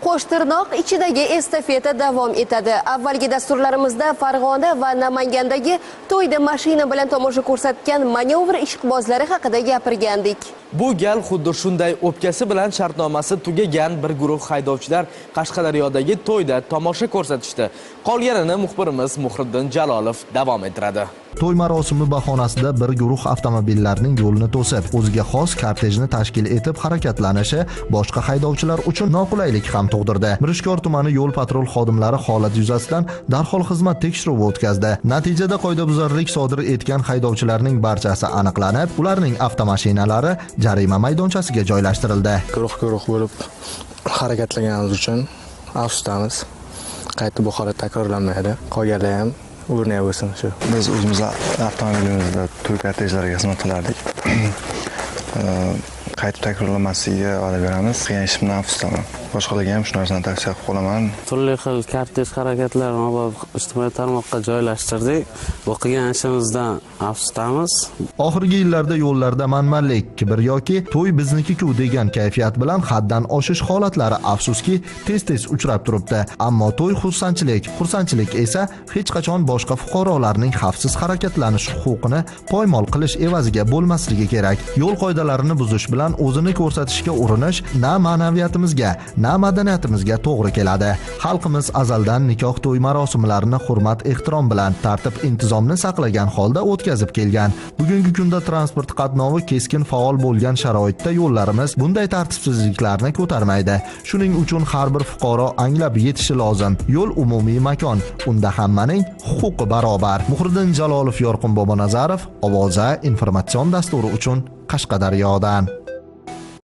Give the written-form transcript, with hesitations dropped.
Qo'shtirnoq ichidagi estafeta davom etadi. Avvalgi dasturlarimizda Farg'ona va Namangandagi to'yda mashina bilan tomosha ko'rsatgan manevr ishqibozlari haqida gapirgandik. Bu gal xuddi shunday o'pkasi bilan shartnomasi tugagan bir guruh haydovchilar Qashqadaryodagi to'yda tomosha ko'rsatishdi. Qolganini muxbirimiz Muhriddin Jalolov davom ettiradi. To'y marosimi bahonasida bir guruh avtomobillarning yo'lini to'sib, o'ziga xos kortejni tashkil etib harakatlanishi boshqa haydovchilar uchun noqulaylik ham tug'dirdi. Mirishkor tumani yo'l patrul xodimlari holat yuzasidan darhol xizmat tekshiruvi o'tkazdi. Natijada qoidabuzarlik sodir etgan haydovchilarning barchasi aniqlanib, ularning avtomashinalari jarima maydonchasiga joylashtirildi. Guruh bo'lib harakatlanganimiz uchun afsusdamiz. Qayta bu holat takrorlanmaydi. Qolganlar ham o'rnay bo'lsin shu. Biz o'zimiz avtomobilimizda to'y kortejlariga xizmat qilardik. Qayta takrorlanmasligiga va'da beramiz. Qilgan ishimdan afsusdaman. Boshqalarga ham shu narsani tavsiya qilib qolaman. Turli xil kortej harakatlarini ijtimoiy tarmoqqa joylashtirdik. Bu qilgan ishimizdan afsusdamiz. Oxirgi yillarda yo'llarda manmanlik, kibr yoki to'y bizniki-ku degan kayfiyat bilan haddan oshish holatlari afsuski tez-tez uchrab turibdi. Ammo to'y xursandchilik esa hech qachon boshqa fuqarolarning xavfsiz harakatlanish huquqini poymol qilish evaziga bo'lmasligi kerak. Yo'l qoidalarini buzish bilan o'zini ko'rsatishga urinish na ma'naviyatimizga, na madaniyatimizga to'g'ri keladi. Xalqimiz azaldan nikoh to'y marosimlarini hurmat-ehtirom bilan tartib-intizomni saqlagan holda o'tkazib kelgan. Bugungi kunda transport qatnovi keskin faol bo'lgan sharoitda yo'llarimiz bunday tartibsizliklarni ko'tarmaydi. Shuning uchun har bir fuqaro anglab yetishi lozim. Yo'l umumiy makon, unda hammaning huquqi barobar. Muhriddin Jalolov, Yorqin Bobonazarov, Ovoza informatsion dasturi uchun Qashqadaryodan.